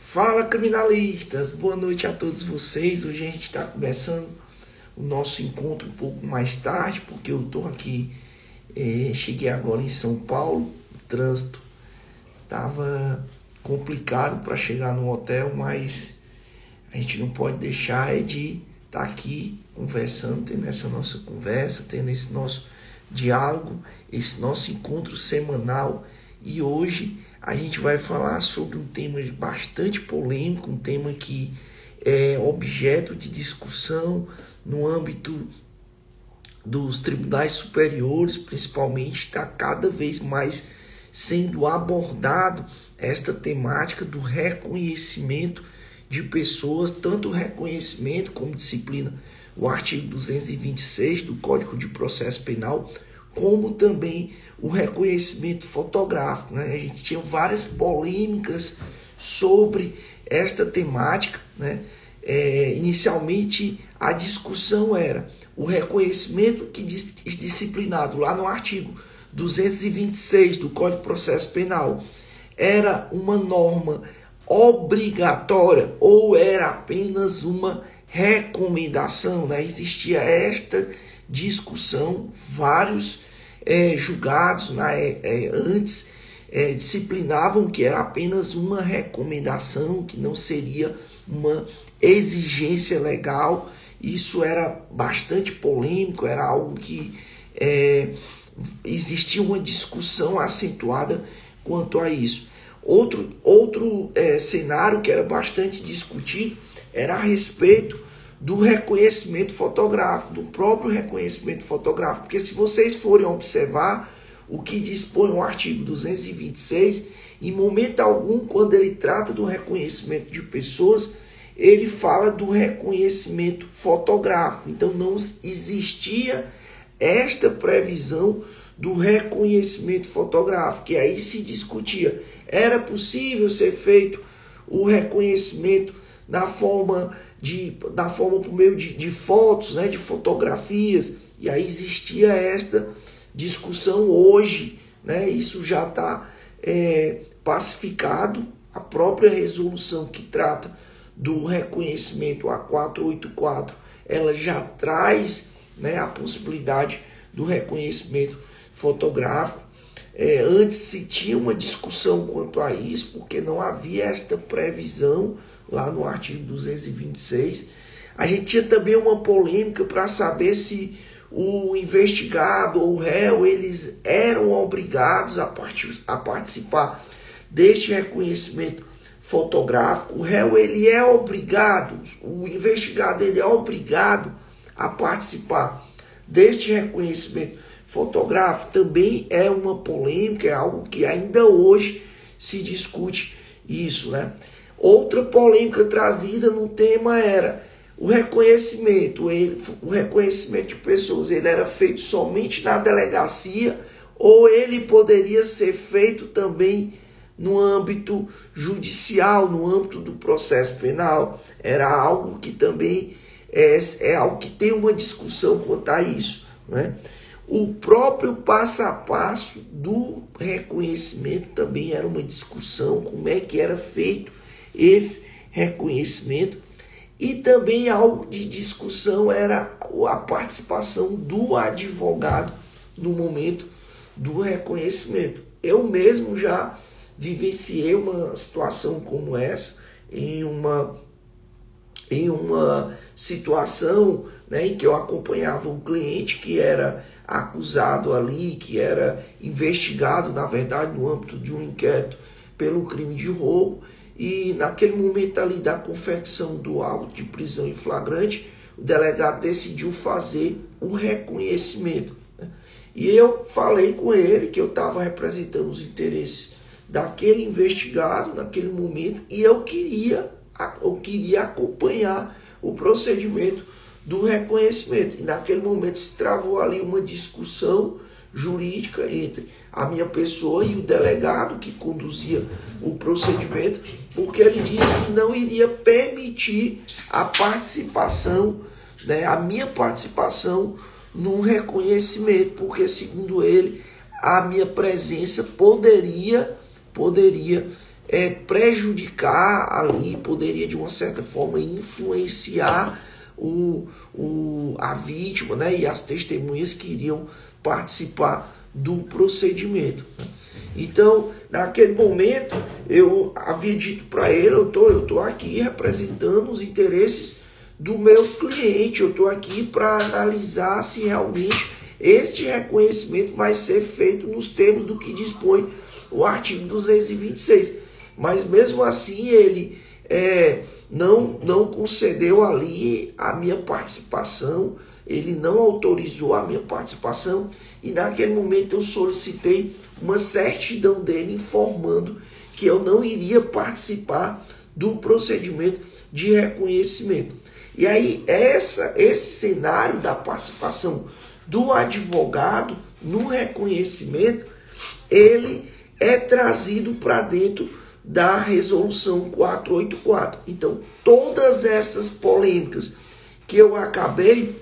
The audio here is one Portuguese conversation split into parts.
Fala, criminalistas! Boa noite a todos vocês. Hoje a gente está começando o nosso encontro um pouco mais tarde, porque eu estou aqui, cheguei agora em São Paulo, o trânsito estava complicado para chegar no hotel, mas a gente não pode deixar de estar aqui conversando, tendo essa nossa conversa, tendo esse nosso diálogo, esse nosso encontro semanal. E hoje a gente vai falar sobre um tema bastante polêmico, um tema que é objeto de discussão no âmbito dos tribunais superiores, principalmente. Está cada vez mais sendo abordado esta temática do reconhecimento de pessoas, tanto o reconhecimento como disciplina o artigo 226 do Código de Processo Penal, como também o reconhecimento fotográfico, né? A gente tinha várias polêmicas sobre esta temática, né? Inicialmente a discussão era o reconhecimento que disciplinado lá no artigo 226 do Código de Processo Penal era uma norma obrigatória ou era apenas uma recomendação, né? Existia esta discussão, vários julgados antes disciplinavam que era apenas uma recomendação, que não seria uma exigência legal. Isso era bastante polêmico, era algo que existia uma discussão acentuada quanto a isso. Outro cenário que era bastante discutido era a respeito do reconhecimento fotográfico, do próprio reconhecimento fotográfico, porque se vocês forem observar o que dispõe o artigo 226, em momento algum, quando ele trata do reconhecimento de pessoas, ele fala do reconhecimento fotográfico. Então não existia esta previsão do reconhecimento fotográfico, e aí se discutia, era possível ser feito o reconhecimento da forma por meio de fotos, né, de fotografias, e aí existia esta discussão hoje, né, isso já está pacificado. A própria resolução que trata do reconhecimento, a 484, ela já traz, né, a possibilidade do reconhecimento fotográfico. Antes se tinha uma discussão quanto a isso, porque não havia esta previsão lá no artigo 226. A gente tinha também uma polêmica para saber se o investigado ou o réu, eles eram obrigados a participar deste reconhecimento fotográfico. O réu, ele é obrigado, o investigado, ele é obrigado a participar deste reconhecimento fotográfico. Também é uma polêmica, é algo que ainda hoje se discute isso, né? Outra polêmica trazida no tema era o reconhecimento. O reconhecimento de pessoas, ele era feito somente na delegacia ou ele poderia ser feito também no âmbito judicial, no âmbito do processo penal. Era algo que também é algo que tem uma discussão quanto a isso, né? O próprio passo a passo do reconhecimento também era uma discussão, como é que era feito esse reconhecimento. E também algo de discussão era a participação do advogado no momento do reconhecimento. Eu mesmo já vivenciei uma situação como essa em uma situação, né, em que eu acompanhava um cliente que era acusado ali, que era investigado, na verdade, no âmbito de um inquérito pelo crime de roubo. E naquele momento ali da confecção do auto de prisão em flagrante, o delegado decidiu fazer o reconhecimento, né? E eu falei com ele que eu estava representando os interesses daquele investigado naquele momento e eu queria acompanhar o procedimento do reconhecimento. E naquele momento se travou ali uma discussão jurídica entre a minha pessoa e o delegado que conduzia o procedimento, porque ele disse que não iria permitir a participação, né, a minha participação no reconhecimento, porque segundo ele a minha presença poderia prejudicar ali, poderia de uma certa forma influenciar a vítima, né, e as testemunhas que iriam participar do procedimento. Então, naquele momento, eu havia dito para ele, eu tô aqui representando os interesses do meu cliente, eu estou aqui para analisar se realmente este reconhecimento vai ser feito nos termos do que dispõe o artigo 226. Mas mesmo assim ele não concedeu ali a minha participação, ele não autorizou a minha participação, e naquele momento eu solicitei uma certidão dele informando que eu não iria participar do procedimento de reconhecimento. E aí esse cenário da participação do advogado no reconhecimento, ele é trazido para dentro da resolução 484. Então, todas essas polêmicas que eu acabei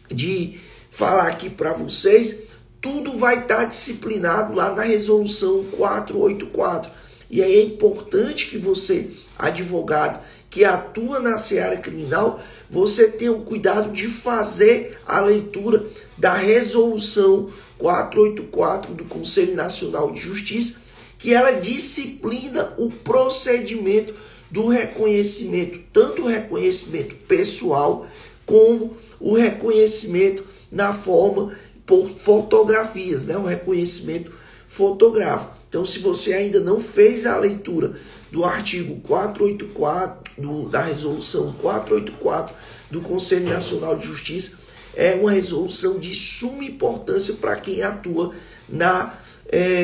de falar aqui para vocês, tudo vai estar disciplinado lá na resolução 484. E aí é importante que você, advogado que atua na seara criminal, você tenha o cuidado de fazer a leitura da resolução 484 do Conselho Nacional de Justiça, que ela disciplina o procedimento do reconhecimento, tanto o reconhecimento pessoal como o reconhecimento na forma por fotografias, né? O reconhecimento fotográfico. Então, se você ainda não fez a leitura do artigo 484, da resolução 484 do Conselho Nacional de Justiça, é uma resolução de suma importância para quem atua na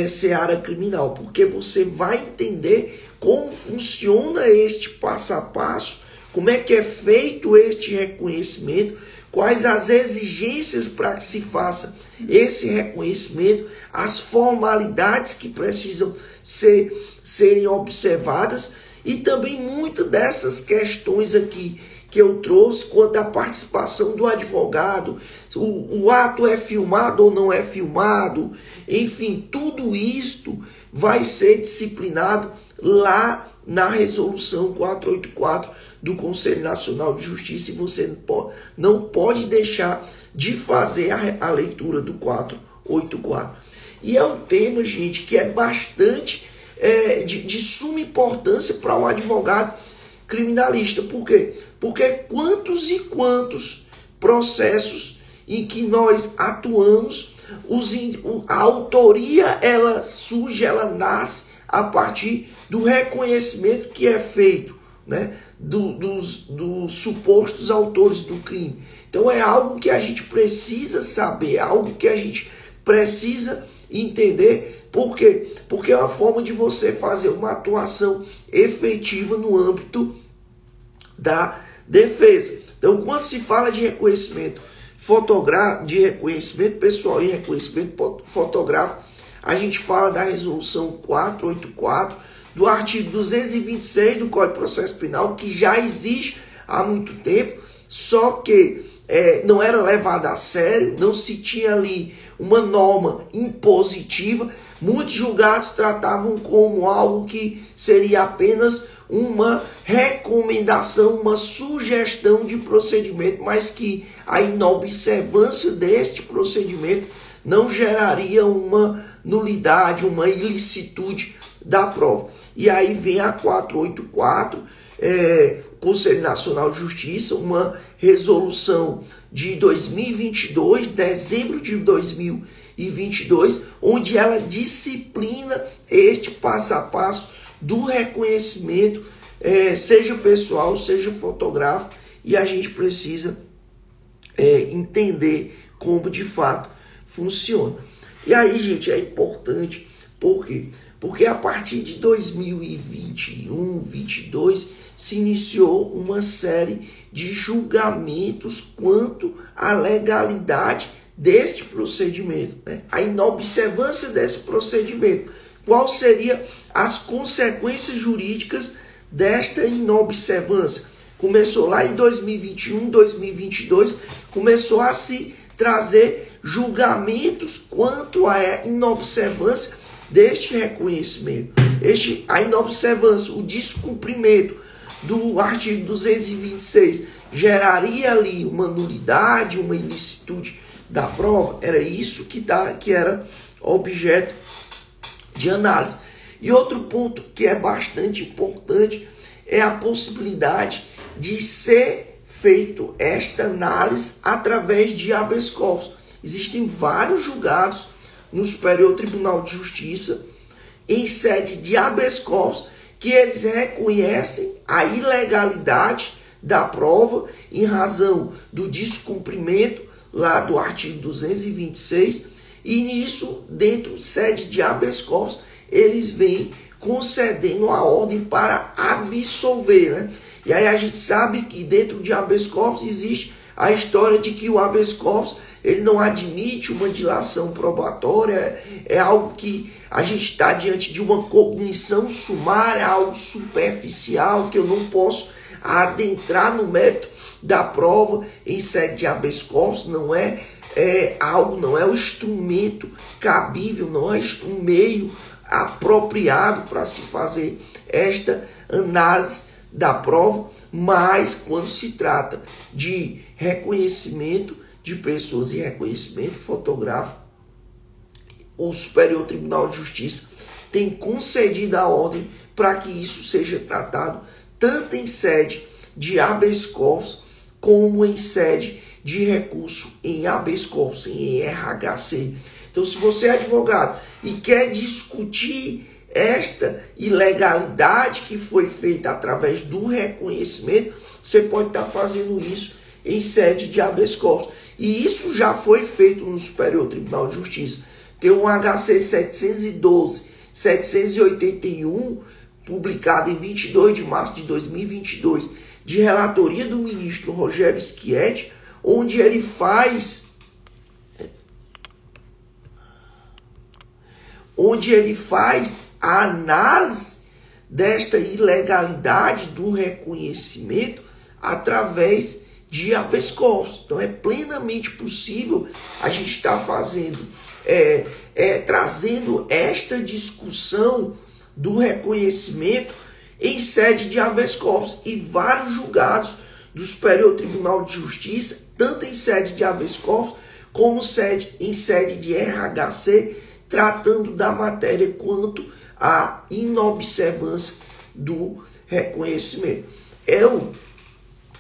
seara criminal, porque você vai entender como funciona este passo a passo, como é que é feito este reconhecimento, quais as exigências para que se faça esse reconhecimento, as formalidades que precisam serem observadas, e também muitas dessas questões aqui que eu trouxe quanto à participação do advogado, o ato é filmado ou não é filmado, enfim, tudo isto vai ser disciplinado lá na resolução 484 do Conselho Nacional de Justiça, e você não pode deixar de fazer a leitura do 484. E é um tema, gente, que é bastante de suma importância para um advogado criminalista. Por quê? Porque quantos e quantos processos em que nós atuamos, a autoria ela surge, ela nasce a partir do reconhecimento que é feito, né, dos supostos autores do crime. Então é algo que a gente precisa saber, algo que a gente precisa entender. Por quê? Porque é uma forma de você fazer uma atuação efetiva no âmbito da defesa. Então, quando se fala de reconhecimento fotográfico, de reconhecimento pessoal e reconhecimento fotográfico, a gente fala da resolução 484, do artigo 226 do Código de Processo Penal, que já existe há muito tempo, só que não era levada a sério, não se tinha ali uma norma impositiva. Muitos julgados tratavam como algo que seria apenas uma recomendação, uma sugestão de procedimento, mas que a inobservância deste procedimento não geraria uma nulidade, uma ilicitude da prova. E aí vem a 484, Conselho Nacional de Justiça, uma resolução de 2022, dezembro de 2022, onde ela disciplina este passo a passo do reconhecimento, seja pessoal, seja fotográfico, e a gente precisa entender como de fato funciona. E aí, gente, é importante, por quê? Porque a partir de 2021, 2022, se iniciou uma série de julgamentos quanto à legalidade deste procedimento, né? A inobservância desse procedimento. Qual seriam as consequências jurídicas desta inobservância? Começou lá em 2021, 2022, começou a se trazer julgamentos quanto à inobservância deste reconhecimento, a inobservância, o descumprimento do artigo 226 geraria ali uma nulidade, uma ilicitude da prova. Era isso que era objeto de análise. E outro ponto que é bastante importante é a possibilidade de ser feito esta análise através de habeas corpus. Existem vários julgados no Superior Tribunal de Justiça em sede de habeas corpus que eles reconhecem a ilegalidade da prova em razão do descumprimento lá do artigo 226, e nisso, dentro de sede de habeas corpus, eles vêm concedendo a ordem para absolver, né? E aí a gente sabe que dentro de habeas corpus existe a história de que o habeas corpus ele não admite uma dilação probatória, é algo que a gente está diante de uma cognição sumária, algo superficial, que eu não posso adentrar no mérito da prova em sede de habeas corpus, não é algo, não é um instrumento cabível, não é um meio apropriado para se fazer esta análise da prova, mas quando se trata de reconhecimento de pessoas e reconhecimento fotográfico, o Superior Tribunal de Justiça tem concedido a ordem para que isso seja tratado tanto em sede de habeas corpus como em sede de recurso em habeas corpus, em RHC. Então, se você é advogado e quer discutir esta ilegalidade que foi feita através do reconhecimento, você pode estar fazendo isso em sede de habeas corpus. E isso já foi feito no Superior Tribunal de Justiça. Tem um HC 712-781, publicado em 22 de março de 2022, de relatoria do ministro Rogério Schietti, onde ele faz a análise desta ilegalidade do reconhecimento através de habeas corpus. Então é plenamente possível a gente estar fazendo, trazendo esta discussão do reconhecimento em sede de habeas corpus, e vários julgados do Superior Tribunal de Justiça, tanto em sede de habeas corpus como em sede de RHC, tratando da matéria quanto à inobservância do reconhecimento. Eu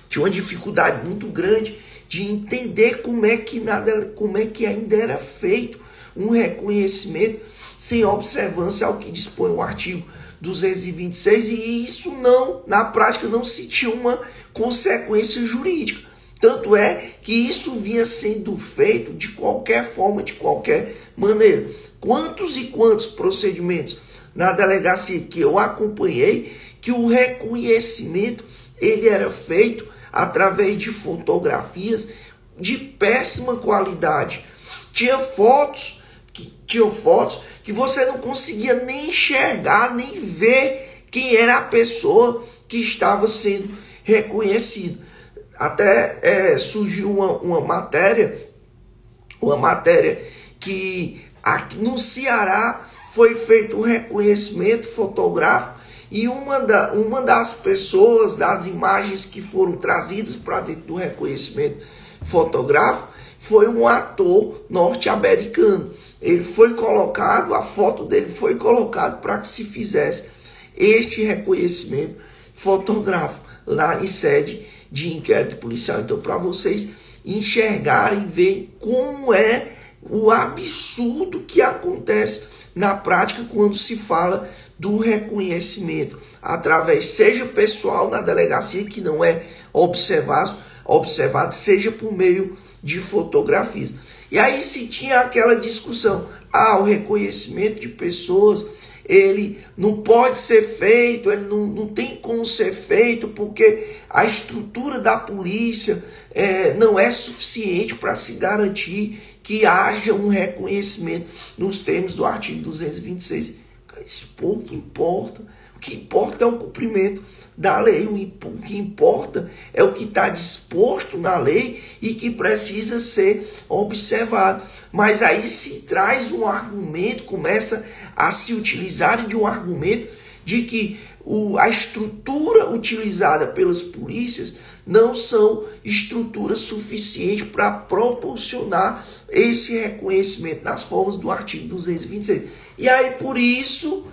tinha uma dificuldade muito grande de entender como é que ainda era feito um reconhecimento sem observância ao que dispõe o artigo 226, e isso na prática não se tinha uma consequência jurídica. Tanto é que isso vinha sendo feito de qualquer forma, de qualquer maneira. Quantos e quantos procedimentos na delegacia que eu acompanhei, que o reconhecimento ele era feito através de fotografias de péssima qualidade. Tinha fotos que você não conseguia nem enxergar, nem ver quem era a pessoa que estava sendo reconhecida. Até surgiu uma matéria que aqui no Ceará foi feito um reconhecimento fotográfico, e uma das pessoas, das imagens que foram trazidas para dentro do reconhecimento fotográfico, foi um ator norte-americano. Ele foi colocado, a foto dele foi colocada para que se fizesse este reconhecimento fotográfico lá em sede de inquérito policial. Então, para vocês enxergarem, ver como é o absurdo que acontece na prática quando se fala do reconhecimento, através, seja pessoal na delegacia, que não é observado, seja por meio de fotografias. E aí se tinha aquela discussão, o reconhecimento de pessoas, ele não pode ser feito, ele não tem como ser feito, porque a estrutura da polícia não é suficiente para se garantir que haja um reconhecimento nos termos do artigo 226. Cara, isso pouco importa. O que importa é o cumprimento da lei. O que importa é o que está disposto na lei e que precisa ser observado. Mas aí se traz um argumento, começa a se utilizarem de um argumento de que a estrutura utilizada pelas polícias não são estruturas suficientes para proporcionar esse reconhecimento nas formas do artigo 226. E aí, por isso,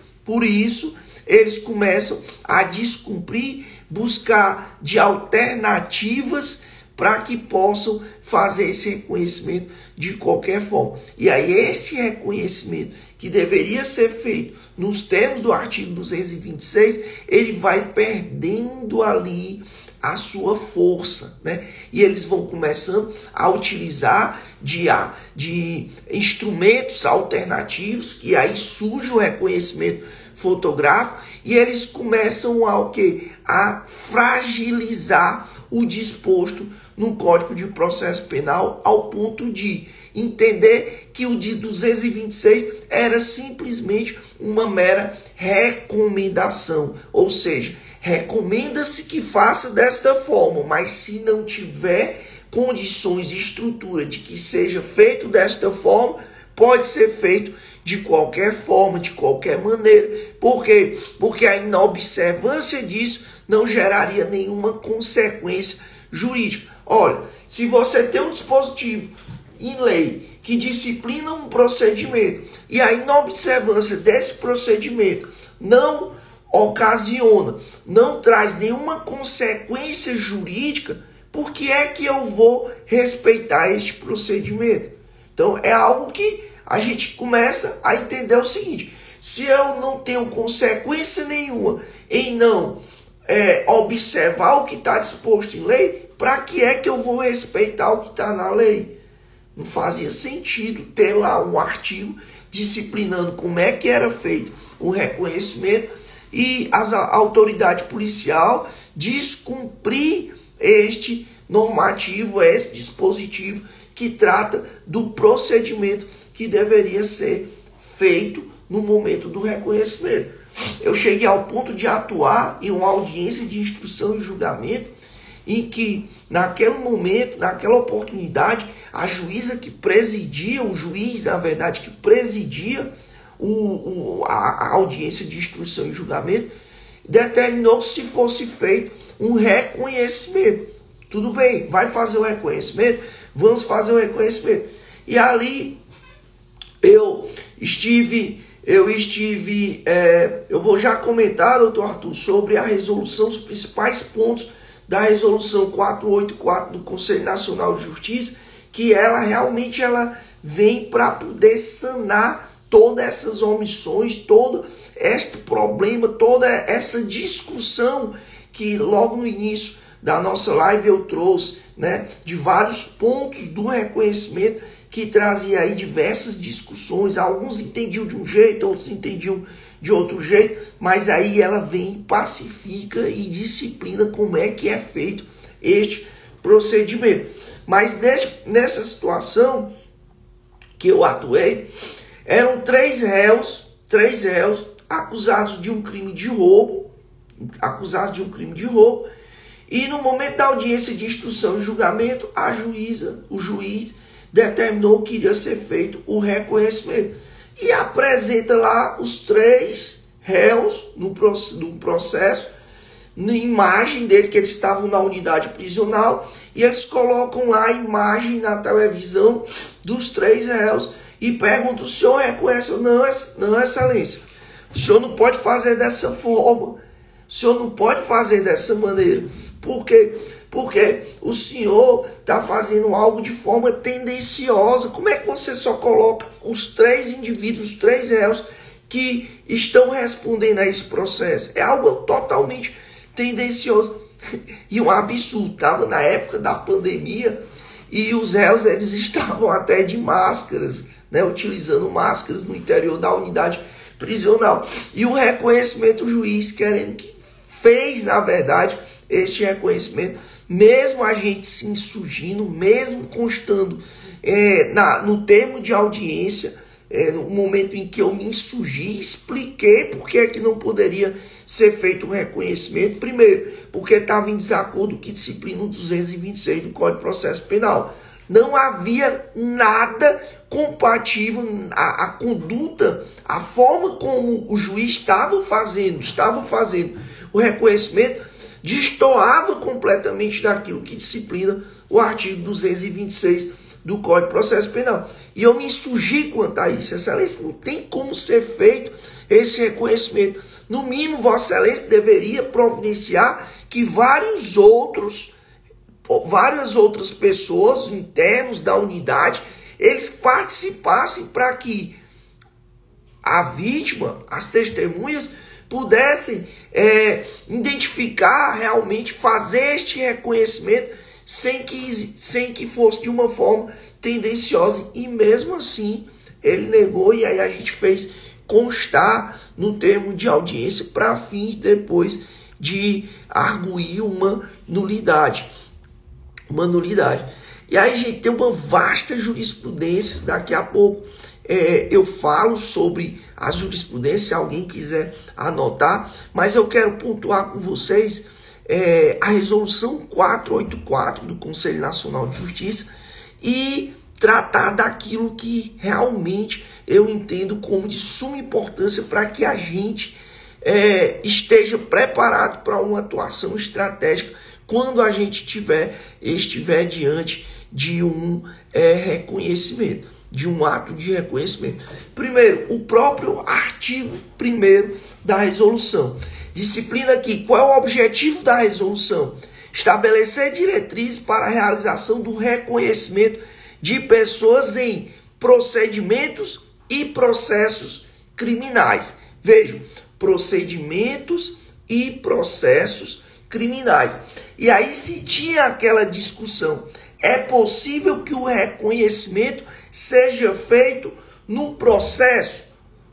eles começam a descumprir, buscar de alternativas para que possam fazer esse reconhecimento de qualquer forma. E aí, este reconhecimento que deveria ser feito nos termos do artigo 226, ele vai perdendo ali a sua força, né? E eles vão começando a utilizar de instrumentos alternativos, que aí surge o reconhecimento fotográfico, e eles começam a fragilizar o disposto no Código de Processo Penal, ao ponto de entender que o de 226 era simplesmente uma mera recomendação, ou seja, recomenda-se que faça desta forma, mas se não tiver condições e estrutura de que seja feito desta forma, pode ser feito de qualquer forma, de qualquer maneira. Por quê? Porque a inobservância disso não geraria nenhuma consequência jurídica. Olha, se você tem um dispositivo em lei que disciplina um procedimento e a inobservância desse procedimento não ocasiona, não traz nenhuma consequência jurídica, por que é que eu vou respeitar este procedimento? Então é algo que a gente começa a entender o seguinte: se eu não tenho consequência nenhuma em não observar o que está disposto em lei, para que é que eu vou respeitar o que está na lei? Não fazia sentido ter lá um artigo disciplinando como é que era feito o reconhecimento e a autoridade policial descumprir este normativo, esse dispositivo que trata do procedimento que deveria ser feito no momento do reconhecimento. Eu cheguei ao ponto de atuar em uma audiência de instrução e julgamento em que, naquele momento, naquela oportunidade, a juíza que presidia, o juiz, na verdade, que presidia a audiência de instrução e julgamento, determinou que se fosse feito um reconhecimento. Tudo bem, vai fazer o reconhecimento? Vamos fazer o reconhecimento. E ali eu vou já comentar, doutor Arthur, sobre a resolução, os principais pontos da resolução 484 do Conselho Nacional de Justiça, que ela realmente vem para poder sanar todas essas omissões, todo este problema, toda essa discussão que logo no início da nossa live eu trouxe, né, de vários pontos do reconhecimento que trazia aí diversas discussões. Alguns entendiam de um jeito, outros entendiam de outro jeito, mas aí ela vem, pacifica e disciplina como é que é feito este procedimento. Mas nessa situação que eu atuei, eram três réus acusados de um crime de roubo, e no momento da audiência de instrução e julgamento, o juiz determinou que iria ser feito o reconhecimento. E apresenta lá os três réus no processo, na imagem dele, que eles estavam na unidade prisional, e eles colocam lá a imagem na televisão dos três réus e perguntam: o senhor reconhece? Não, excelência, o senhor não pode fazer dessa forma, o senhor não pode fazer dessa maneira. Por quê? Porque o senhor está fazendo algo de forma tendenciosa. Como é que você só coloca os três indivíduos, os três réus que estão respondendo a esse processo? É algo totalmente tendencioso e um absurdo. Estava na época da pandemia e os réus eles estavam até de máscaras, né, utilizando máscaras no interior da unidade prisional. E o reconhecimento, o juiz querendo que fez, na verdade, este reconhecimento, mesmo a gente se insurgindo, mesmo constando no termo de audiência, no momento em que eu me insurgi, expliquei por que não poderia ser feito o reconhecimento. Primeiro, porque estava em desacordo com o que disciplina o 226 do Código de Processo Penal. Não havia nada compatível, a conduta, a forma como o juiz estava fazendo o reconhecimento, destoava completamente daquilo que disciplina o artigo 226 do Código de Processo Penal. E eu me insurgi quanto a isso. Excelência, não tem como ser feito esse reconhecimento. No mínimo, Vossa Excelência deveria providenciar que várias outras pessoas internos da unidade, eles participassem para que a vítima, as testemunhas, pudessem identificar realmente, fazer este reconhecimento sem que fosse de uma forma tendenciosa. E mesmo assim, ele negou, e aí a gente fez constar no termo de audiência para fins depois de arguir uma nulidade. E aí, gente, tem uma vasta jurisprudência. Daqui a pouco eu falo sobre a jurisprudência, se alguém quiser anotar. Mas eu quero pontuar com vocês a resolução 484 do Conselho Nacional de Justiça e tratar daquilo que realmente eu entendo como de suma importância para que a gente esteja preparado para uma atuação estratégica quando a gente estiver diante de um reconhecimento, de um ato de reconhecimento. Primeiro, o próprio artigo 1º da resolução disciplina aqui qual é o objetivo da resolução: estabelecer diretrizes para a realização do reconhecimento de pessoas em procedimentos e processos criminais. Vejam, procedimentos e processos criminais. E aí se tinha aquela discussão, é possível que o reconhecimento seja feito no processo?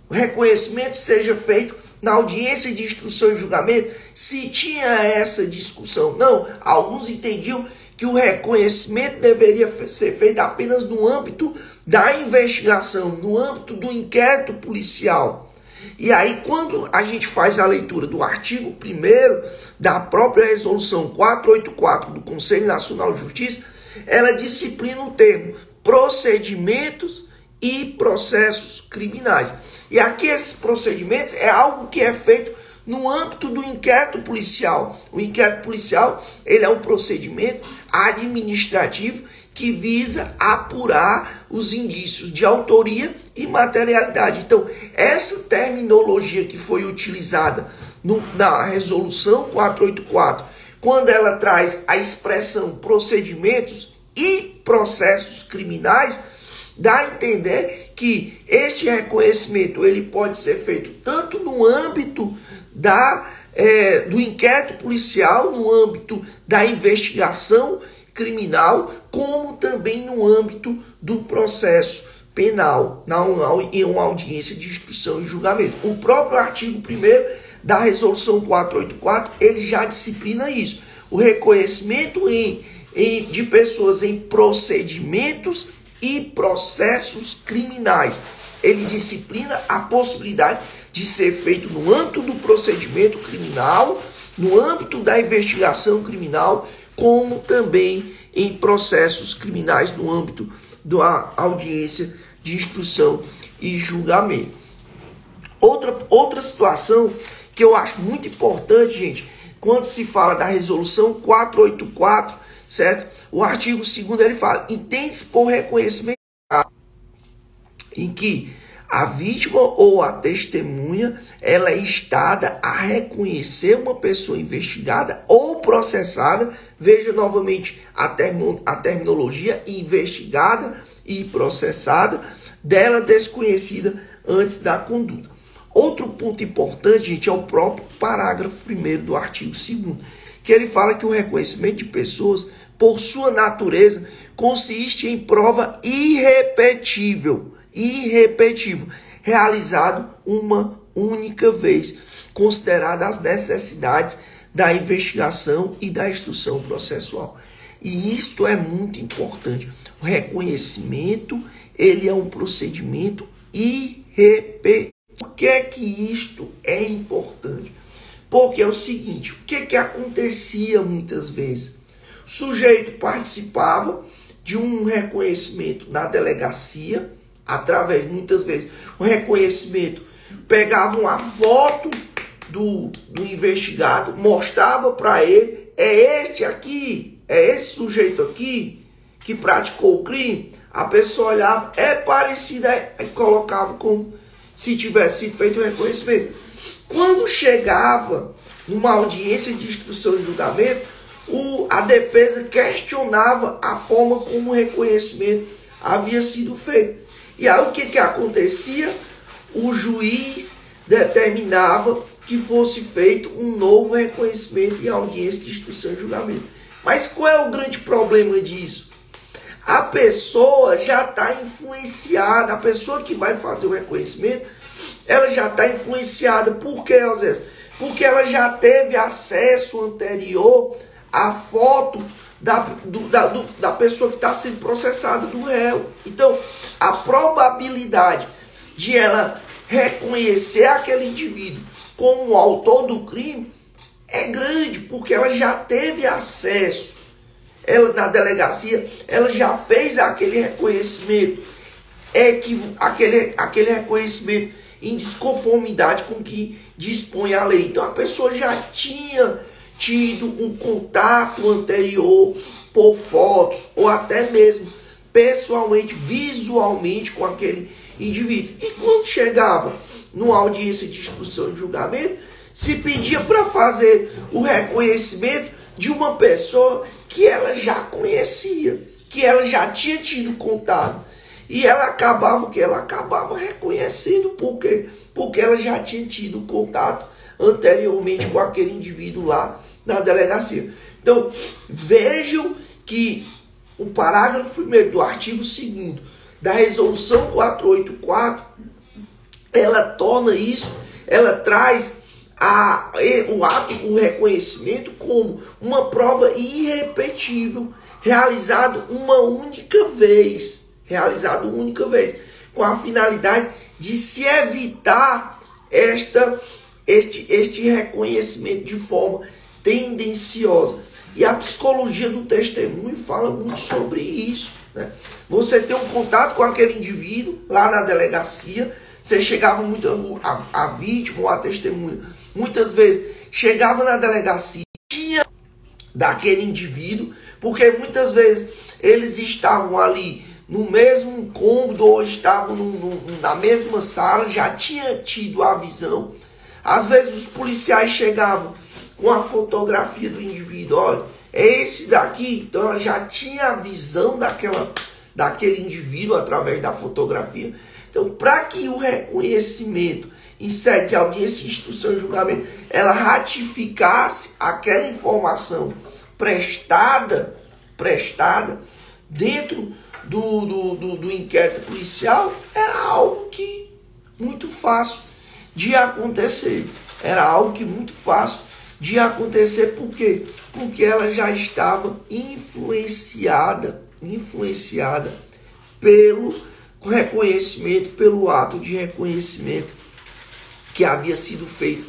O reconhecimento seja feito na audiência de instrução e julgamento? Se tinha essa discussão, não. Alguns entendiam que o reconhecimento deveria ser feito apenas no âmbito da investigação, no âmbito do inquérito policial. E aí, quando a gente faz a leitura do artigo 1º da própria resolução 484 do Conselho Nacional de Justiça, ela disciplina o termo procedimentos e processos criminais. E aqui esses procedimentos é algo que é feito no âmbito do inquérito policial. O inquérito policial, ele é um procedimento administrativo que visa apurar os indícios de autoria e materialidade. Então, essa terminologia que foi utilizada na resolução 484, quando ela traz a expressão procedimentos e processos criminais, dá a entender que este reconhecimento ele pode ser feito tanto no âmbito do inquérito policial, no âmbito da investigação criminal, como também no âmbito do processo penal, em uma audiência de instrução e julgamento. O próprio artigo 1º da resolução 484, ele já disciplina isso. O reconhecimento de pessoas em procedimentos e processos criminais. Ele disciplina a possibilidade de ser feito no âmbito do procedimento criminal, no âmbito da investigação criminal, como também em processos criminais no âmbito da audiência de instrução e julgamento. Outra situação que eu acho muito importante, gente, quando se fala da resolução 484, certo? O artigo 2º ele fala: entende-se por reconhecimento em que a vítima ou a testemunha ela é instada a reconhecer uma pessoa investigada ou processada. Veja novamente a terminologia: investigada e processada, dela desconhecida antes da conduta. Outro ponto importante, gente, é o próprio parágrafo 1º do artigo 2º, que ele fala que o reconhecimento de pessoas, por sua natureza, consiste em prova irrepetível, realizado uma única vez, considerada as necessidades da investigação e da instrução processual. E isto é muito importante. O reconhecimento, ele é um procedimento irrepetível. Por que é que isto é importante? Porque é o seguinte, o que acontecia muitas vezes? O sujeito participava de um reconhecimento na delegacia, através, muitas vezes, o reconhecimento, pegavam a foto do investigado, mostrava para ele, é este aqui, é esse sujeito aqui que praticou o crime. A pessoa olhava, é parecida, e colocava como se tivesse sido feito o reconhecimento. Quando chegava numa audiência de instrução e julgamento, a defesa questionava a forma como o reconhecimento havia sido feito. E aí o que acontecia? O juiz determinava que fosse feito um novo reconhecimento em audiência de instrução e julgamento. Mas qual é o grande problema disso? A pessoa já está influenciada, a pessoa que vai fazer o reconhecimento, ela já está influenciada. Por quê, Osés? Porque ela já teve acesso anterior à foto da pessoa que está sendo processada, do réu. Então, a probabilidade de ela reconhecer aquele indivíduo como o autor do crime é grande, porque ela já teve acesso. Ela, na delegacia, ela já fez aquele reconhecimento, aquele reconhecimento em desconformidade com o que dispõe a lei. Então a pessoa já tinha tido um contato anterior por fotos, ou até mesmo pessoalmente, visualmente com aquele indivíduo. E quando chegava numa audiência de instrução e julgamento, se pedia para fazer o reconhecimento de uma pessoa que ela já conhecia, que ela já tinha tido contato. E ela acabava reconhecendo porque ela já tinha tido contato anteriormente com aquele indivíduo lá na delegacia. Então, vejam que o parágrafo 1º do artigo 2º da resolução 484, ela torna isso, ela traz o reconhecimento como uma prova irrepetível, realizado uma única vez, com a finalidade de se evitar este reconhecimento de forma tendenciosa. E a psicologia do testemunho fala muito sobre isso, né? Você tem um contato com aquele indivíduo lá na delegacia, você chegava muito, a vítima ou a testemunha, muitas vezes chegava na delegacia, tinha daquele indivíduo, porque muitas vezes eles estavam ali no mesmo cômodo ou estavam na mesma sala, já tinha tido a visão. Às vezes os policiais chegavam com a fotografia do indivíduo, olha, é esse daqui, então ela já tinha a visão daquele indivíduo através da fotografia. Então, para que o reconhecimento em sede de audiência, instrução e julgamento, ela ratificasse aquela informação prestada dentro do inquérito policial, era algo que muito fácil de acontecer. Por quê? Porque ela já estava influenciada pelo reconhecimento, pelo ato de reconhecimento que havia sido feito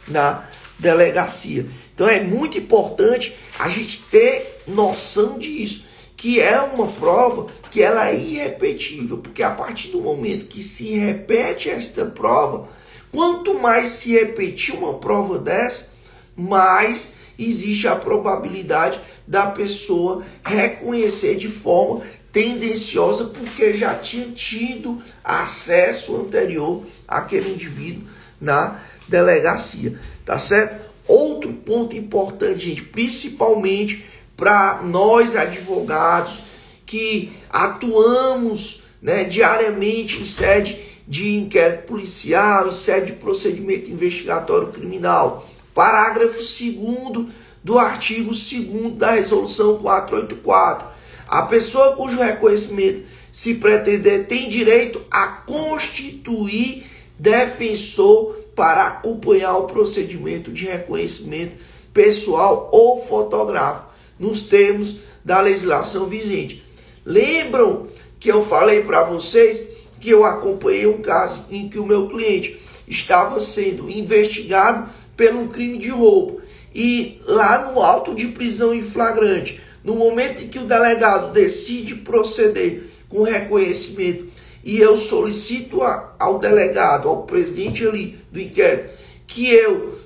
na delegacia. Então é muito importante a gente ter noção disso, que é uma prova que ela é irrepetível, porque a partir do momento que se repete esta prova, quanto mais se repetir uma prova dessa, mais existe a probabilidade da pessoa reconhecer de forma tendenciosa, porque já tinha tido acesso anterior àquele indivíduo na delegacia, tá certo? Outro ponto importante, gente, principalmente para nós advogados que atuamos, né, diariamente em sede de inquérito policial, em sede de procedimento investigatório criminal. Parágrafo 2º do artigo 2º da resolução 484. A pessoa cujo reconhecimento se pretender tem direito a constituir defensor para acompanhar o procedimento de reconhecimento pessoal ou fotográfico, nos termos da legislação vigente. Lembram que eu falei para vocês que eu acompanhei um caso em que o meu cliente estava sendo investigado por um crime de roubo, e lá no auto de prisão em flagrante, no momento em que o delegado decide proceder com reconhecimento, e eu solicito ao delegado, ao presidente ali do inquérito, que eu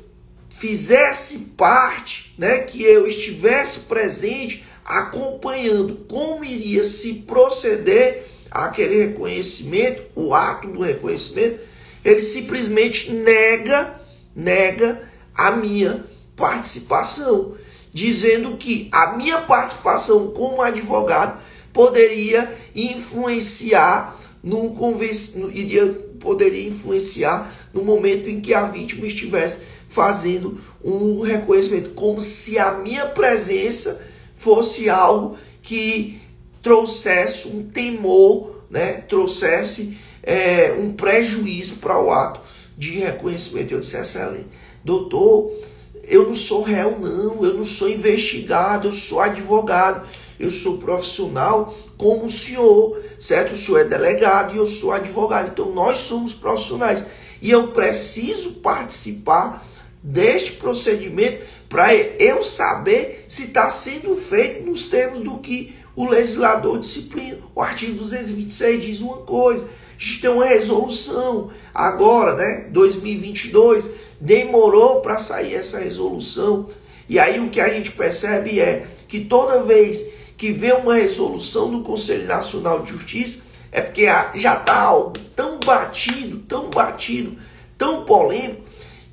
fizesse parte, né, que eu estivesse presente, acompanhando como iria se proceder àquele reconhecimento, o ato do reconhecimento, ele simplesmente nega a minha participação, dizendo que a minha participação como advogado poderia influenciar poderia influenciar no momento em que a vítima estivesse fazendo um reconhecimento, como se a minha presença fosse algo que trouxesse um temor, né? Trouxesse um prejuízo para o ato de reconhecimento. Eu disse, excelente, doutor, eu não sou réu não, eu não sou investigado, eu sou advogado, eu sou profissional como o senhor, certo? O senhor é delegado e eu sou advogado, então nós somos profissionais e eu preciso participar deste procedimento para eu saber se está sendo feito nos termos do que o legislador disciplina. O artigo 226 diz uma coisa, a gente tem uma resolução agora, né, 2022, demorou para sair essa resolução, e aí o que a gente percebe é que toda vez que vê uma resolução do Conselho Nacional de Justiça, é porque já está algo tão batido, tão polêmico,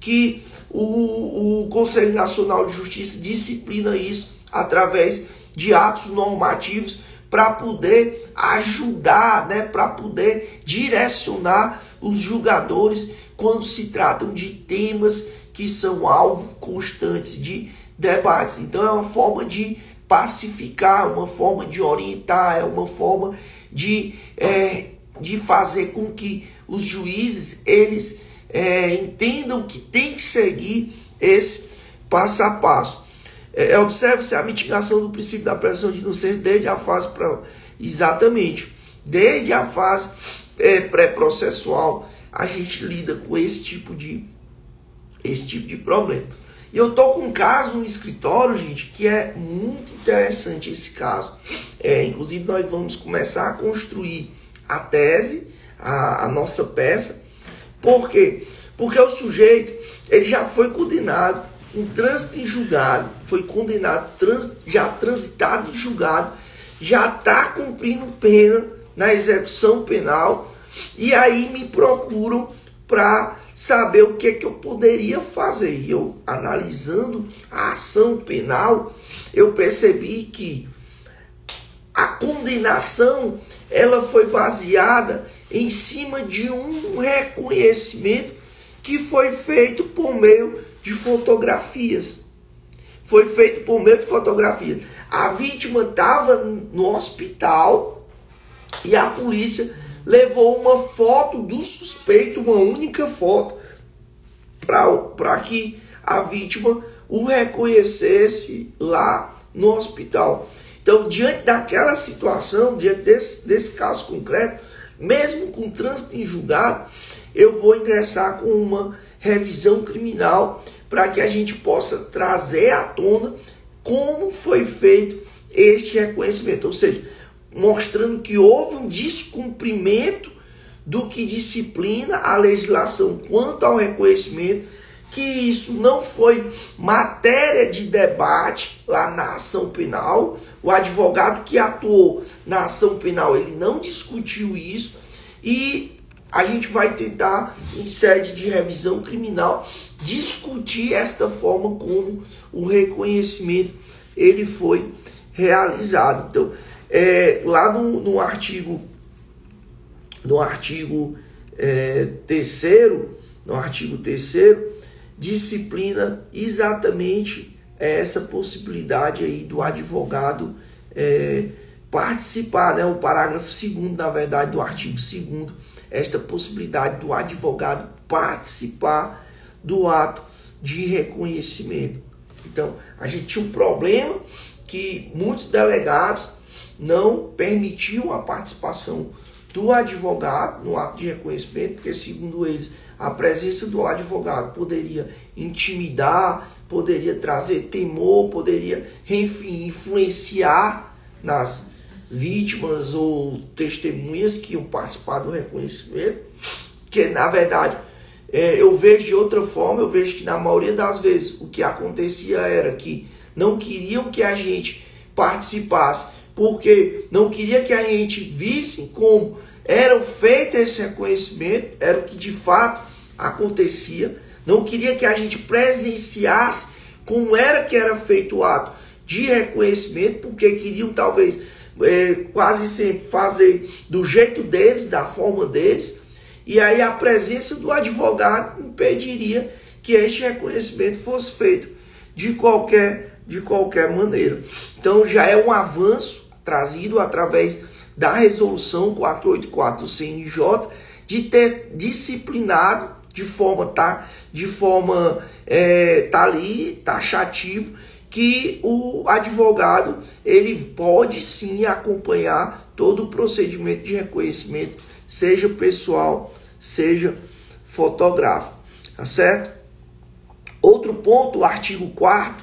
que o Conselho Nacional de Justiça disciplina isso através de atos normativos para poder ajudar, né, para poder direcionar os julgadores quando se tratam de temas que são alvo constantes de debates. Então é uma forma de pacificar, uma forma de orientar, é uma forma de fazer com que os juízes eles entendam que tem que seguir esse passo a passo. Observe-se a mitigação do princípio da presunção de inocência desde a fase desde a fase pré-processual a gente lida com esse tipo de problema. E eu tô com um caso no escritório, gente, que é muito interessante esse caso. Inclusive nós vamos começar a construir a tese, a nossa peça. Por quê? Porque o sujeito ele já foi condenado, um trânsito em julgado, foi condenado, já transitado em julgado, já está cumprindo pena na execução penal, e aí me procuram para saber o que é que eu poderia fazer. E eu, analisando a ação penal, eu percebi que a condenação ela foi baseada em cima de um reconhecimento que foi feito por meio de fotografias. Foi feito por meio de fotografias. A vítima estava no hospital e a polícia levou uma foto do suspeito, uma única foto, para que a vítima o reconhecesse lá no hospital. Então, diante daquela situação, diante desse caso concreto, mesmo com trânsito em julgado, eu vou ingressar com uma revisão criminal para que a gente possa trazer à tona como foi feito este reconhecimento. Ou seja, mostrando que houve um descumprimento do que disciplina a legislação quanto ao reconhecimento, que isso não foi matéria de debate lá na ação penal. O advogado que atuou na ação penal, ele não discutiu isso, e a gente vai tentar, em sede de revisão criminal, discutir esta forma como o reconhecimento ele foi realizado. Então, lá no artigo 3º, disciplina exatamente essa possibilidade aí do advogado participar, né? O parágrafo 2º, na verdade, do artigo 2º, esta possibilidade do advogado participar do ato de reconhecimento. Então, a gente tinha um problema que muitos delegados não permitiam a participação do advogado no ato de reconhecimento, porque, segundo eles, a presença do advogado poderia intimidar, poderia trazer temor, poderia, enfim, influenciar nas vítimas ou testemunhas que iam participar do reconhecimento, que na verdade eu vejo de outra forma. Eu vejo que na maioria das vezes o que acontecia era que não queriam que a gente participasse, porque não queria que a gente visse como era feito esse reconhecimento, era o que de fato acontecia, não queria que a gente presenciasse como era que era feito o ato de reconhecimento, porque queriam talvez quase sempre fazer do jeito deles, da forma deles, e aí a presença do advogado impediria que este reconhecimento fosse feito de qualquer maneira. Então já é um avanço trazido através da resolução 484 do CNJ, de ter disciplinado de forma taxativo, que o advogado ele pode sim acompanhar todo o procedimento de reconhecimento, seja pessoal, seja fotográfico, tá certo? Outro ponto, o artigo 4º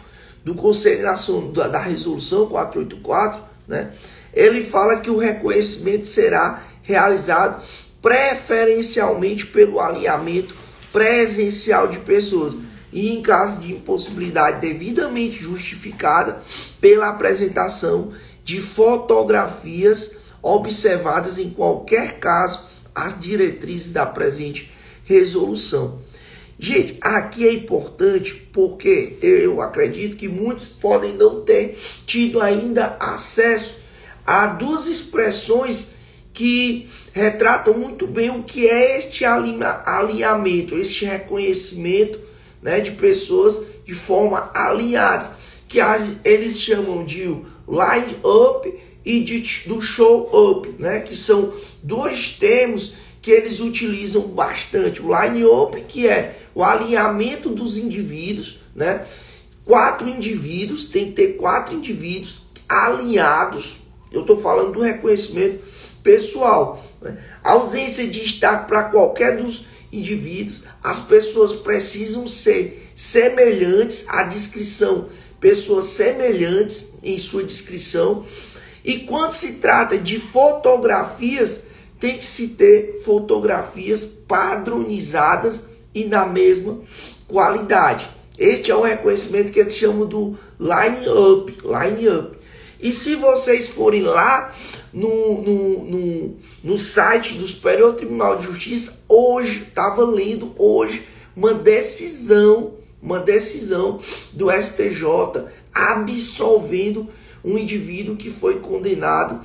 do Conselho Nacional da Resolução 484, né? Ele fala que o reconhecimento será realizado preferencialmente pelo alinhamento presencial de pessoas e, em caso de impossibilidade devidamente justificada, pela apresentação de fotografias observadas em qualquer caso as diretrizes da presente resolução. Gente, aqui é importante porque eu acredito que muitos podem não ter tido ainda acesso a duas expressões que retratam muito bem o que é este alinhamento, este reconhecimento, né, de pessoas de forma alinhada, que eles chamam de line up e do show up, né, que são dois termos que eles utilizam bastante. O line up, que é o alinhamento dos indivíduos, né? 4 indivíduos, tem que ter 4 indivíduos alinhados. Eu estou falando do reconhecimento pessoal, né? A ausência de destaque para qualquer dos indivíduos. As pessoas precisam ser semelhantes à descrição, pessoas semelhantes em sua descrição. E quando se trata de fotografias, tem que se ter fotografias padronizadas e na mesma qualidade. Este é o reconhecimento que eles chamam do line up. E se vocês forem lá no site do Superior Tribunal de Justiça, hoje, estava lendo hoje, uma decisão do STJ absolvendo um indivíduo que foi condenado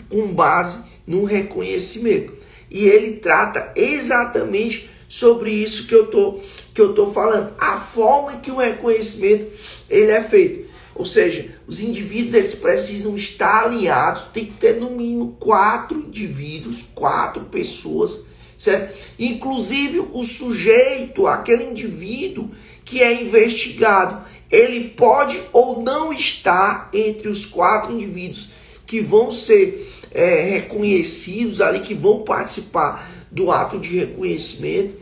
com base no reconhecimento. E ele trata exatamente sobre isso que eu tô falando, a forma em que o reconhecimento ele é feito. Ou seja, os indivíduos eles precisam estar alinhados, tem que ter no mínimo 4 indivíduos, 4 pessoas, certo? Inclusive o sujeito, aquele indivíduo que é investigado, ele pode ou não estar entre os 4 indivíduos que vão ser reconhecidos ali, que vão participar do ato de reconhecimento.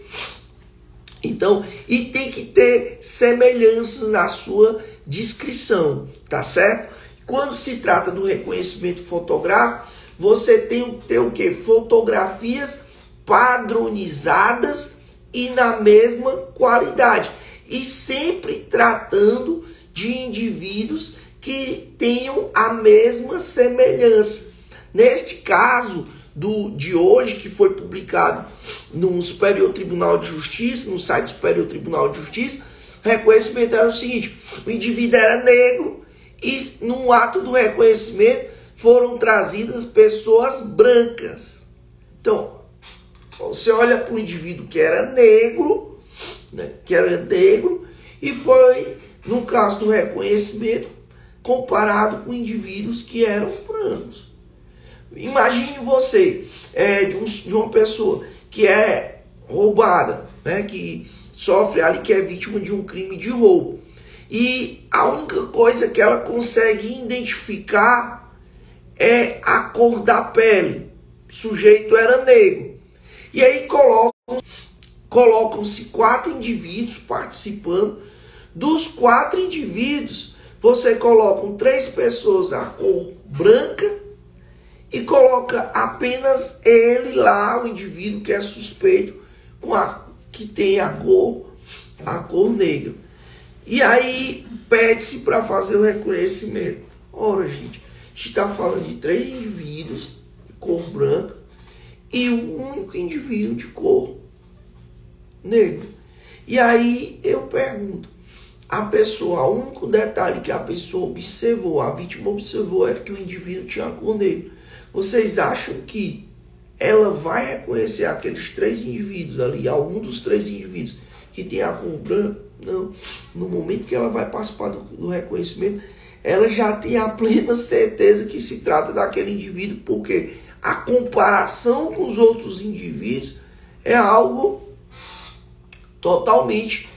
Então, e tem que ter semelhanças na sua descrição, tá certo? Quando se trata do reconhecimento fotográfico, você tem que ter o quê? Fotografias padronizadas e na mesma qualidade. E sempre tratando de indivíduos que tenham a mesma semelhança. Neste caso de hoje, que foi publicado no Superior Tribunal de Justiça, no site do Superior Tribunal de Justiça, o reconhecimento era o seguinte: o indivíduo era negro e no ato do reconhecimento foram trazidas pessoas brancas. Então, você olha para o indivíduo que era negro, né, e foi, no caso do reconhecimento, comparado com indivíduos que eram brancos. Imagine você, de uma pessoa que é roubada, né, que sofre ali, que é vítima de um crime de roubo. E a única coisa que ela consegue identificar é a cor da pele. O sujeito era negro. E aí colocam-se 4 indivíduos participando. Dos 4 indivíduos, você coloca 3 pessoas a cor branca e coloca apenas ele lá, o indivíduo que é suspeito, que tem a cor negra. E aí pede-se para fazer o reconhecimento. Ora, gente, a gente está falando de 3 indivíduos de cor branca e um único indivíduo de cor negra. E aí eu pergunto, o único detalhe que a pessoa observou, a vítima observou, era que o indivíduo tinha a cor negra. Vocês acham que ela vai reconhecer aqueles 3 indivíduos ali, algum dos 3 indivíduos que tem a cor branca? Não. No momento que ela vai participar do reconhecimento, ela já tem a plena certeza que se trata daquele indivíduo, porque a comparação com os outros indivíduos é algo totalmente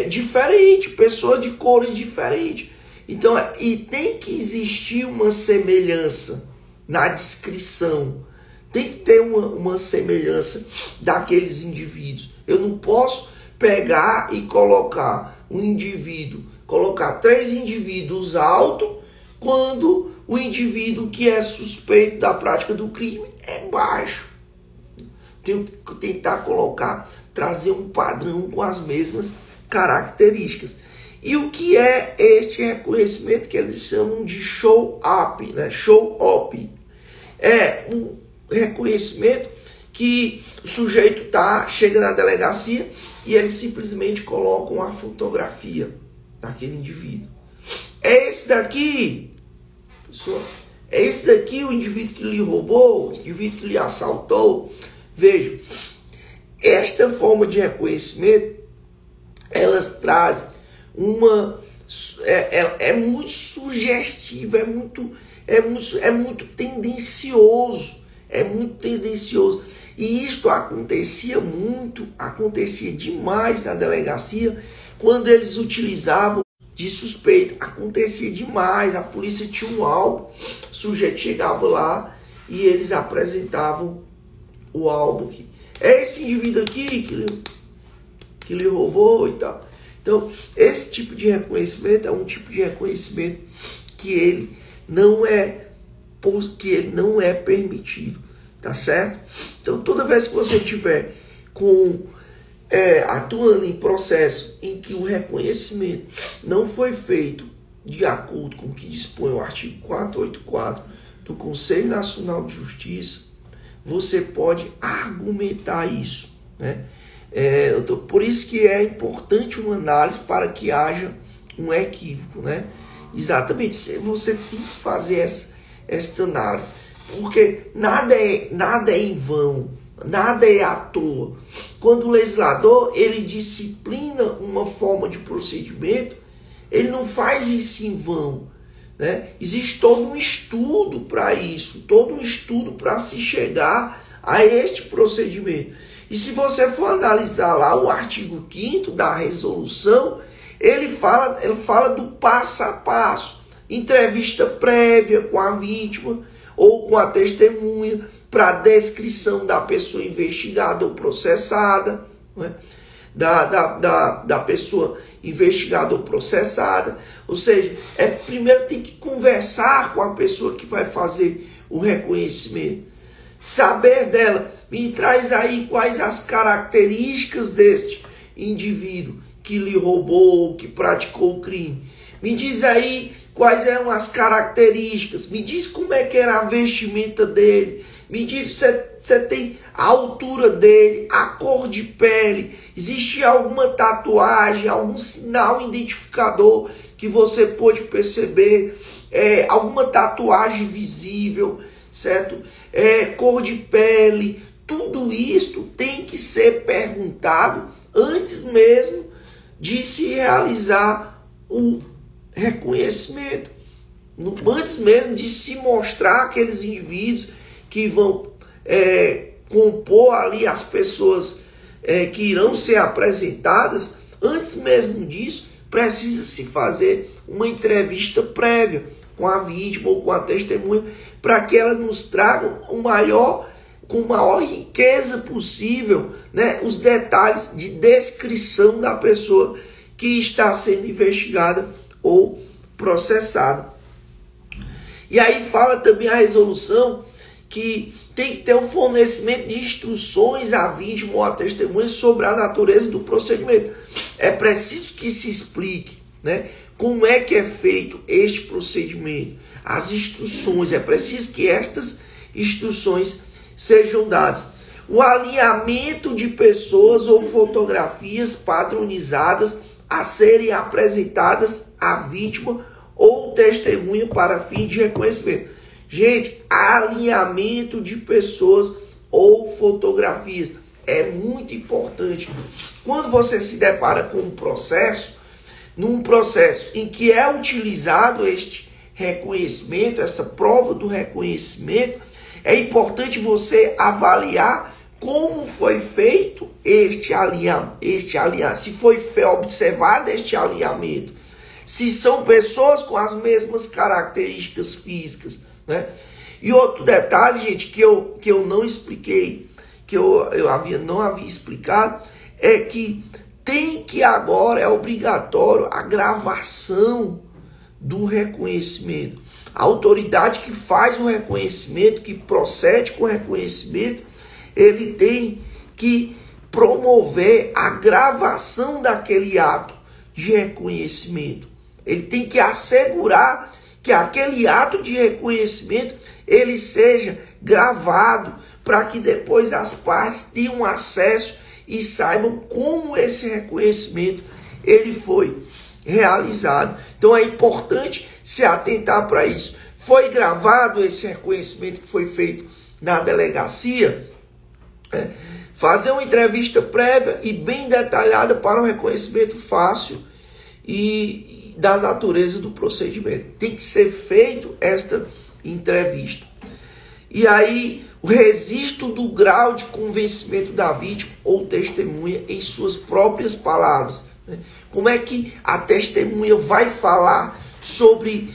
diferente, pessoas de cores diferentes. Então, e tem que existir uma semelhança na descrição, tem que ter uma semelhança daqueles indivíduos. Eu não posso pegar e colocar um indivíduo, colocar 3 indivíduos altos, quando o indivíduo que é suspeito da prática do crime é baixo. Tenho que tentar trazer um padrão com as mesmas características. E o que é este reconhecimento que eles chamam de show-up, né? Show-up. É um reconhecimento que o sujeito chega na delegacia e eles simplesmente colocam a fotografia daquele indivíduo. É esse daqui, pessoal, é esse daqui o indivíduo que lhe roubou, o indivíduo que lhe assaltou. Veja, esta forma de reconhecimento, elas trazem é muito sugestiva, é muito tendencioso, E isto acontecia demais na delegacia, quando eles utilizavam de suspeita. Acontecia demais, a polícia tinha um álbum, o sujeito chegava lá e eles apresentavam o álbum aqui. É esse indivíduo aqui que lhe roubou e tal. Então, esse tipo de reconhecimento é um tipo de reconhecimento que ele não é permitido, tá certo? Então, toda vez que você tiver atuando em processo em que o reconhecimento não foi feito de acordo com o que dispõe o artigo 484 do Conselho Nacional de Justiça, você pode argumentar isso, né? Por isso que é importante uma análise para que haja um equívoco, né? Exatamente, você tem que fazer esta análise, porque nada é em vão, nada é à toa. Quando o legislador ele disciplina uma forma de procedimento, ele não faz isso em vão, né? Existe todo um estudo para isso, todo um estudo para se chegar a este procedimento. E se você for analisar lá o artigo 5º da resolução, ele fala do passo a passo, entrevista prévia com a vítima ou com a testemunha para descrição da pessoa investigada ou processada, né? da pessoa investigada ou processada. Ou seja, primeiro tem que conversar com a pessoa que vai fazer o reconhecimento, saber dela. Me traz aí quais as características deste indivíduo que lhe roubou, que praticou o crime. Me diz aí quais eram as características. Me diz como é que era a vestimenta dele. Me diz se você tem a altura dele, a cor de pele. Existe alguma tatuagem, algum sinal identificador que você pôde perceber? Alguma tatuagem visível, certo? Cor de pele. Tudo isto tem que ser perguntado antes mesmo de se realizar o reconhecimento. Antes mesmo de se mostrar aqueles indivíduos que vão compor ali as pessoas que irão ser apresentadas, antes mesmo disso, precisa se fazer uma entrevista prévia com a vítima ou com a testemunha, para que ela nos traga com maior riqueza possível, né, os detalhes de descrição da pessoa que está sendo investigada ou processada. E aí fala também a resolução que tem que ter um fornecimento de instruções à vítima ou à testemunha sobre a natureza do procedimento. É preciso que se explique, né, como é que é feito este procedimento. As instruções, é preciso que estas instruções sejam dadas. O alinhamento de pessoas ou fotografias padronizadas a serem apresentadas à vítima ou testemunha para fim de reconhecimento. Gente, alinhamento de pessoas ou fotografias é muito importante. Quando você se depara com um processo, num processo em que é utilizado este reconhecimento, essa prova do reconhecimento, é importante você avaliar como foi feito este alinhamento, se foi observado este alinhamento, se são pessoas com as mesmas características físicas, né? E outro detalhe, gente, que eu não expliquei, que eu não havia explicado, é que tem que agora, é obrigatório a gravação do reconhecimento. A autoridade que faz o reconhecimento, que procede com o reconhecimento, ele tem que promover a gravação daquele ato de reconhecimento. Ele tem que assegurar que aquele ato de reconhecimento ele seja gravado para que depois as partes tenham acesso e saibam como esse reconhecimento ele foi realizado. Então é importante se atentar para isso. Foi gravado esse reconhecimento que foi feito na delegacia, fazer uma entrevista prévia e bem detalhada para um reconhecimento fácil e da natureza do procedimento. Tem que ser feito esta entrevista. E aí, o registro do grau de convencimento da vítima ou testemunha em suas próprias palavras. Como é que a testemunha vai falar sobre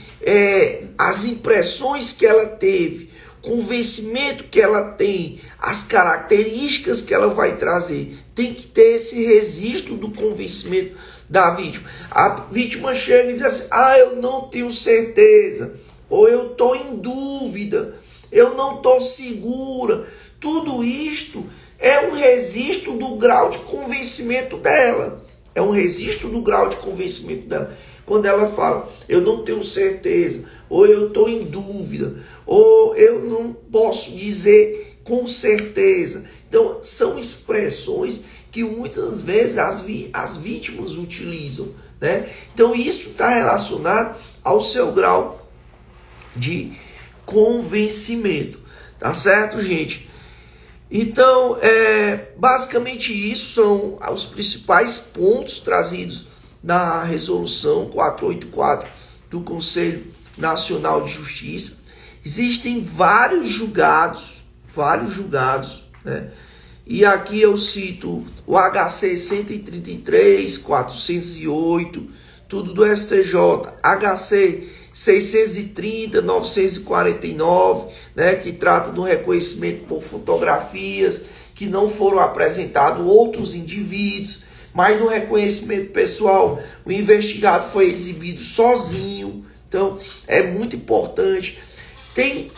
as impressões que ela teve, convencimento que ela tem, as características que ela vai trazer. Tem que ter esse registro do convencimento da vítima. A vítima chega e diz assim: eu não tenho certeza, ou eu estou em dúvida, eu não estou segura. Tudo isto é um registro do grau de convencimento dela. É um registro do grau de convencimento dela. Quando ela fala: eu não tenho certeza, ou eu estou em dúvida, ou eu não posso dizer com certeza. Então, são expressões que muitas vezes as vítimas utilizam, né? Então, isso está relacionado ao seu grau de convencimento. Tá certo, gente? Então, basicamente isso são os principais pontos trazidos na resolução 484 do Conselho Nacional de Justiça. Existem vários julgados, né? E aqui eu cito o HC 133, 408, tudo do STJ, HC 630, 949, né, que trata do reconhecimento por fotografias que não foram apresentados outros indivíduos, mas no reconhecimento pessoal o investigado foi exibido sozinho. Então é muito importante. Tem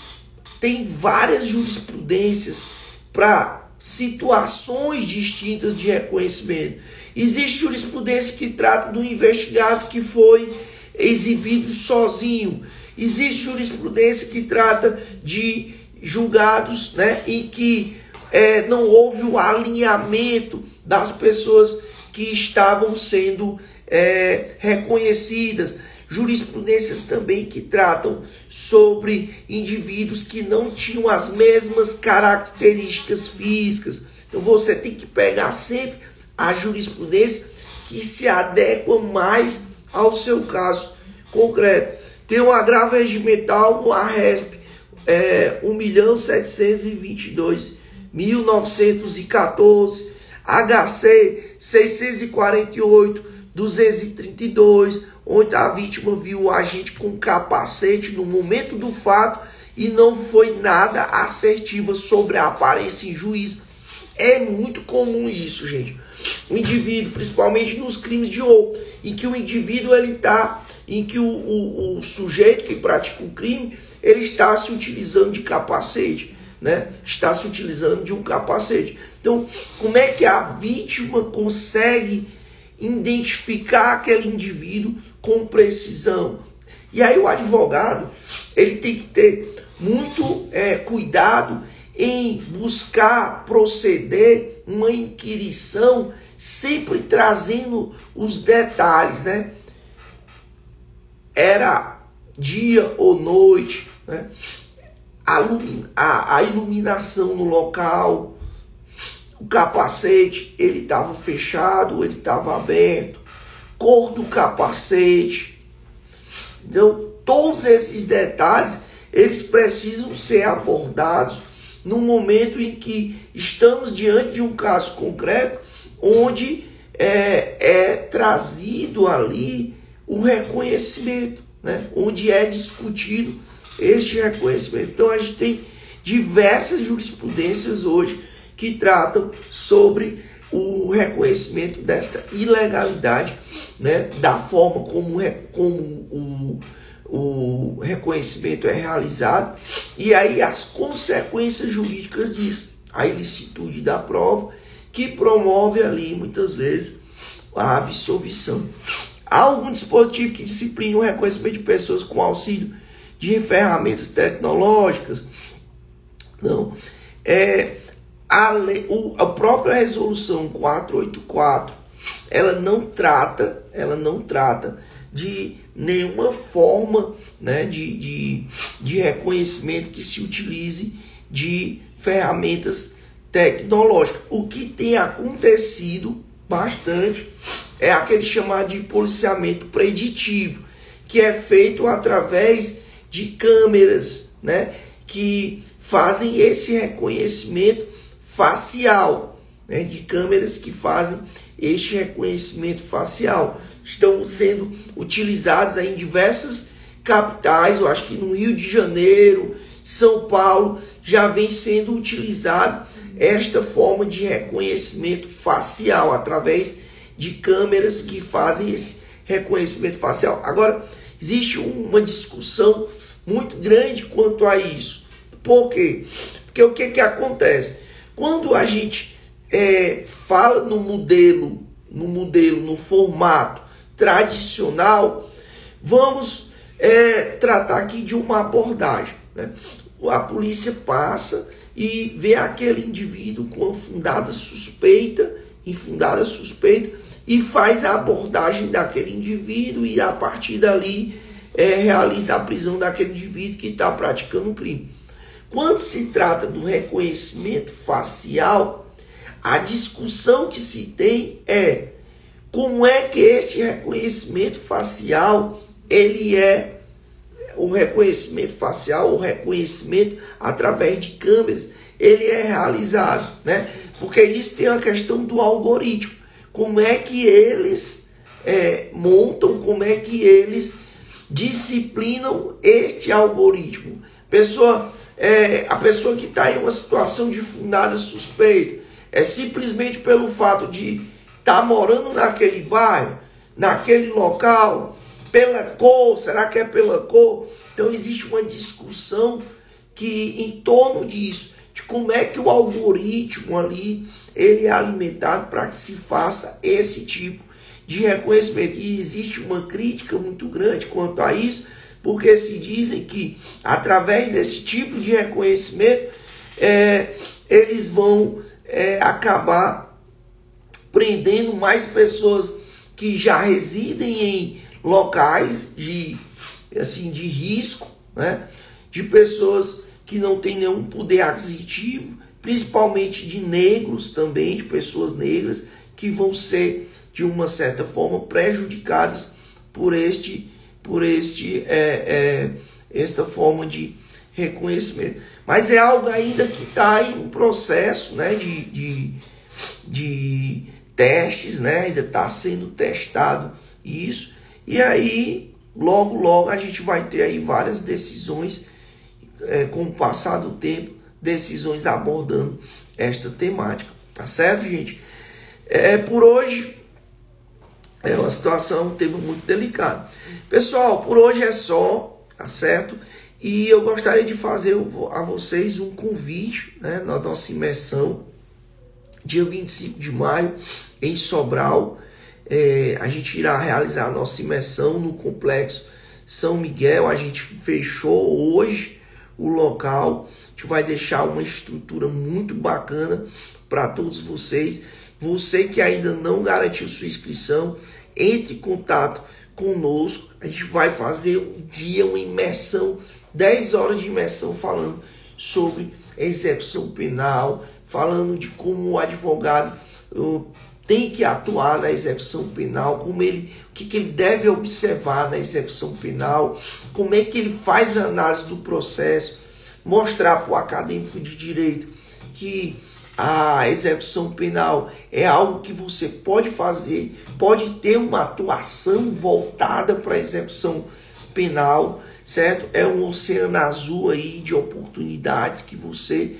várias jurisprudências para situações distintas de reconhecimento. Existe jurisprudência que trata do investigado que foi exibido sozinho. Existe jurisprudência que trata de julgados, né, em que não houve o alinhamento das pessoas que estavam sendo reconhecidas. Jurisprudências também que tratam sobre indivíduos que não tinham as mesmas características físicas. Então você tem que pegar sempre a jurisprudência que se adequa mais ao seu caso concreto. Tem um agravo regimental no ARESP 1.722.914, HC 648.232, onde a vítima viu o agente com capacete no momento do fato e não foi nada assertiva sobre a aparência em juízo. É muito comum isso, gente. O indivíduo, principalmente nos crimes de roubo, em que o indivíduo o sujeito que pratica o crime, ele está se utilizando de capacete, né? Está se utilizando de um capacete. Então, como é que a vítima consegue identificar aquele indivíduo com precisão? E aí o advogado, ele tem que ter muito cuidado em buscar proceder uma inquirição, sempre trazendo os detalhes, né? Era dia ou noite, né? A iluminação no local, o capacete, ele estava fechado, ele estava aberto, cor do capacete. Então, todos esses detalhes, eles precisam ser abordados no momento em que estamos diante de um caso concreto, onde é trazido ali o reconhecimento, né? Onde é discutido este reconhecimento. Então, a gente tem diversas jurisprudências hoje que tratam sobre o reconhecimento desta ilegalidade, né? Da forma como o reconhecimento é realizado, e aí as consequências jurídicas disso, a ilicitude da prova, que promove ali muitas vezes a absolvição. Há algum dispositivo que discipline o reconhecimento de pessoas com auxílio de ferramentas tecnológicas? Não. A própria resolução 484, ela não trata de nenhuma forma, né, de reconhecimento que se utilize de ferramentas tecnológicas. O que tem acontecido bastante é aquele chamado de policiamento preditivo, que é feito através de câmeras, né, que fazem esse reconhecimento facial, né, de câmeras que fazem este reconhecimento facial. Estão sendo utilizados aí em diversas capitais, eu acho que no Rio de Janeiro, São Paulo, já vem sendo utilizado esta forma de reconhecimento facial, através de câmeras que fazem esse reconhecimento facial. Agora, existe uma discussão muito grande quanto a isso. Por quê? Porque o que acontece? Quando a gente fala no formato tradicional, vamos tratar aqui de uma abordagem, né? A polícia passa e vê aquele indivíduo com infundada suspeita, e faz a abordagem daquele indivíduo, e a partir dali realiza a prisão daquele indivíduo que está praticando um crime. Quando se trata do reconhecimento facial, a discussão que se tem é como é que este reconhecimento facial, ele é o reconhecimento facial, o reconhecimento através de câmeras, ele é realizado, né? Porque isso tem a questão do algoritmo. Como é que eles montam, como é que eles disciplinam este algoritmo? A pessoa que está em uma situação de fundada suspeita, é simplesmente pelo fato de estar morando naquele bairro, naquele local, pela cor, será que é pela cor? Então existe uma discussão que em torno disso, de como é que o algoritmo ali, ele é alimentado para que se faça esse tipo de reconhecimento. E existe uma crítica muito grande quanto a isso, porque se dizem que através desse tipo de reconhecimento, eles vão acabar prendendo mais pessoas que já residem em locais de risco, né? De pessoas que não têm nenhum poder aquisitivo, principalmente de negros também, de pessoas negras, que vão ser, de uma certa forma, prejudicadas por esta forma de reconhecimento. Mas é algo ainda que está em um processo, né, de testes, né? Ainda está sendo testado isso. E aí, logo a gente vai ter aí várias decisões, com o passar do tempo, decisões abordando esta temática. Tá certo, gente? Por hoje, é uma situação, um tema muito delicado. Pessoal, por hoje é só, tá certo? E eu gostaria de fazer a vocês um convite, né, na nossa imersão, dia 25 de maio, em Sobral. A gente irá realizar a nossa imersão no Complexo São Miguel. A gente fechou hoje o local. A gente vai deixar uma estrutura muito bacana para todos vocês. Você que ainda não garantiu sua inscrição, entre em contato conosco. A gente vai fazer um dia, uma imersão, 10 horas de imersão, falando sobre execução penal, falando de como o advogado tem que atuar na execução penal, o que ele deve observar na execução penal, como é que ele faz a análise do processo, mostrar para o acadêmico de direito que a execução penal é algo que você pode fazer, pode ter uma atuação voltada para a execução penal, certo? É um oceano azul aí de oportunidades que você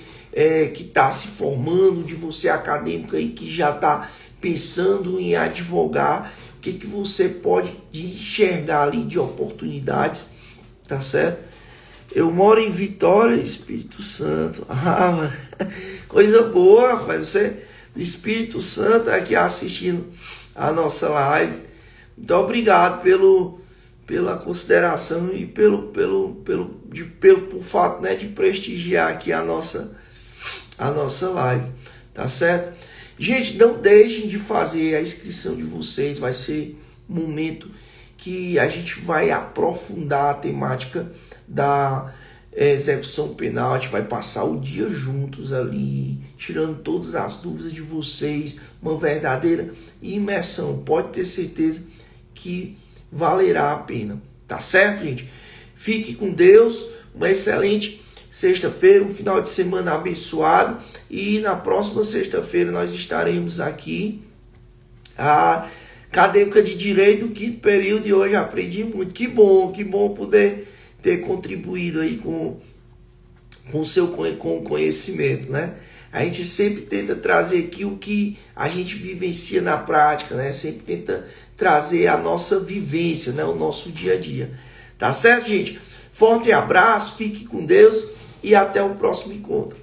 que está se formando, de você acadêmico aí que já está pensando em advogar, o que você pode enxergar ali de oportunidades, tá certo? Eu moro em Vitória, Espírito Santo. Coisa boa, rapaz. Você do Espírito Santo aqui assistindo a nossa live. Muito obrigado pela consideração e pelo fato, né, de prestigiar aqui a nossa live, tá certo? Gente, não deixem de fazer a inscrição de vocês. Vai ser um momento que a gente vai aprofundar a temática da execução penal. A gente vai passar o dia juntos ali, tirando todas as dúvidas de vocês, uma verdadeira imersão. Pode ter certeza que valerá a pena, tá certo, gente? Fique com Deus, uma excelente sexta-feira, um final de semana abençoado, e na próxima sexta-feira nós estaremos aqui, a acadêmica de Direito do 5º período, e hoje aprendi muito. Que bom poder ter contribuído aí com o conhecimento, né? A gente sempre tenta trazer aqui o que a gente vivencia na prática, né? Sempre tenta trazer a nossa vivência, né? O nosso dia a dia. Tá certo, gente? Forte abraço, fique com Deus e até o próximo encontro.